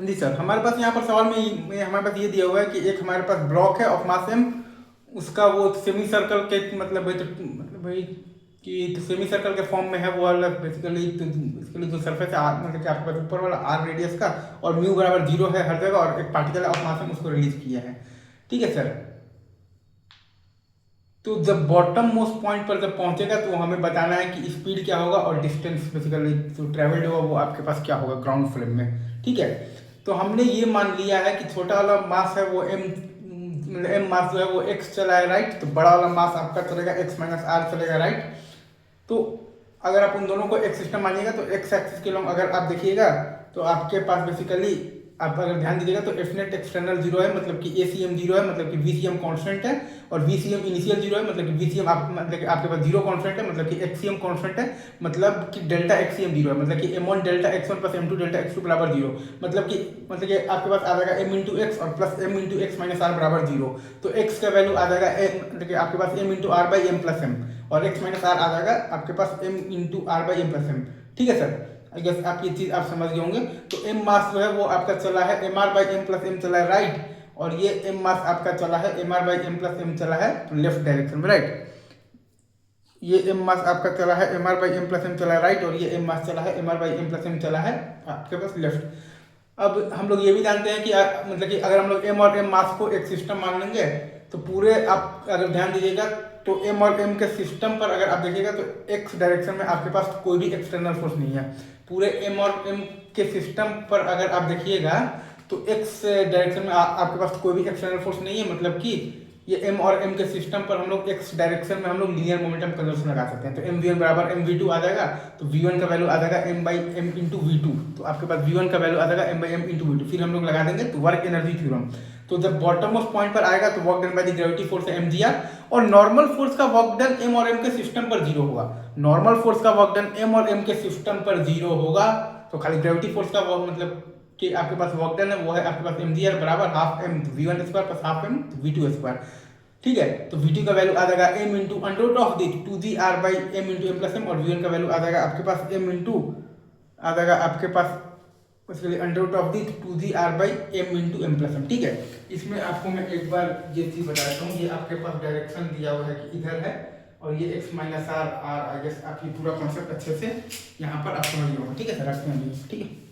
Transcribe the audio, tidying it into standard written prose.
हाँ जी सर, हमारे पास यहाँ पर सवाल में हमारे पास ये दिया हुआ है कि एक हमारे पास ब्लॉक है ऑफ मास एम, उसका वो सेमी सर्कल के मतलब वही कि तो सेमी सर्कल के फॉर्म में है वो वाला बेसिकली जो सरफेस है मतलब कि आपके पास ऊपर वाला आर रेडियस का, और म्यू बराबर 0 है हर जगह, और एक पार्टिकल ऑफ मास एम उसको रिलीज किया है। ठीक है सर। तो जब बॉटम मोस्ट पॉइंट पर जब पहुंचेगा तो हमें बताना है कि स्पीड क्या होगा और डिस्टेंस बेसिकली जो ट्रेवल्ड होगा वो आपके पास क्या होगा ग्राउंड फ्लेम में। ठीक है। तो हमने ये मान लिया है कि छोटा वाला मास है वो एम, मतलब एम मास जो है वो एक्स चला है राइट, तो बड़ा वाला मास आपका चलेगा एक्स माइनस आर चलेगा राइट। तो अगर आप उन दोनों को एक सिस्टम मानिएगा तो एक्स एक्सिस के लॉन्ग अगर आप देखिएगा तो आपके पास बेसिकली आप अगर ध्यान दीजिएगा तो एफ नेट एक्सटर्नल जीरो है, मतलब कि ए सी एम जीरो है, मतलब कि वी सी एम कॉन्स्टेंट है, और V C M initial zero है, मतलब कि वी सी एम मतलब कि आपके पास जीरो कॉन्स्टेंट है, मतलब कि एक्स सी एम कॉन्स्टेंट है, मतलब कि delta X C M zero है, मतलब कि M one delta X one plus M two delta X two बराबर जीरो, मतलब कि आपके पास आ जाएगा एम इंटू एक्स और plus M into X minus R बराबर जीरो। तो एक्स का वैल्यू आ जाएगा मतलब कि आपके पास M into R by M plus M, और एक्स माइनस आर आ जाएगा आपके पास M into R by M plus M. ठीक है सर, आई गेस आप ये चीज आप समझ गए होंगे। तो एम मास जो है वो आपका चला है M R by M plus M चला है राइट, और ये एम मास आपका चला है M R by M plus M चला है लेफ्ट डायरेक्शन में राइट। ये एम मास आपका चला है M R by M plus M चला है राइट, और ये एम मास चला है M R by M plus M चला है आपके पास लेफ्ट। अब हम लोग ये भी जानते हैं कि मतलब कि अगर हम लोग एम और एम मास को एक सिस्टम मान लेंगे तो पूरे आप अगर ध्यान दीजिएगा तो एम और एम के सिस्टम पर अगर आप देखिएगा तो एक्स डायरेक्शन में आपके पास कोई भी एक्सटर्नल फोर्स नहीं है। पूरे एम और एम के सिस्टम पर अगर आप देखिएगा तो एक्स डायरेक्शन में आपके पास कोई भी एक्सटर्नल फोर्स नहीं है, मतलब कि ये एम और एम के सिस्टम पर हम लोग एक्स डायरेक्शन में हम लोग लीनियर मोमेंटम कंजर्वेशन लगा सकते हैं। तो एम वी वन बराबर एम वी टू आ जाएगा, तो वी वन का वैल्यू आ जाएगा M by M into V two, तो आपके पास वी वन का वैल्यू आ जाएगा M by M into V two, फिर हम लोग लगा देंगे तो वर्क एनर्जी थ्योरम। तो जब बॉटम मोस्ट पॉइंट पर आएगा तो work done by the gravity force है एम जी आर, और नॉर्मल फोर्स का वर्क डन एम और एम के सिस्टम पर जीरो होगा। नॉर्मल फोर्स का वर्क डन एम और एम के सिस्टम पर जीरो होगा, तो खाली ग्रेविटी फोर्स का वर्क मतलब कि आपके पास वर्क डन है वो है आपके पास एम जी आर बराबर half M V one square plus half M V two square. ठीक है। तो वी टू का वैल्यू आ जाएगा M into under root of the two G R by M into M plus M, और V one का value आ जाएगा आपके पास एम इंटू आ जाएगा आपके पास उसके under root of the two G R by M into M plus M. ठीक है। इसमें आपको मैं एक बार ये चीज बता देता हूँ, ये आपके पास डायरेक्शन दिया हुआ है कि इधर है, और ये X minus R R I guess आप ये पूरा कॉन्सेप्ट अच्छे से यहाँ पर आप समझ गए होंगे। ठीक है सर, रखते हैं ठीक है।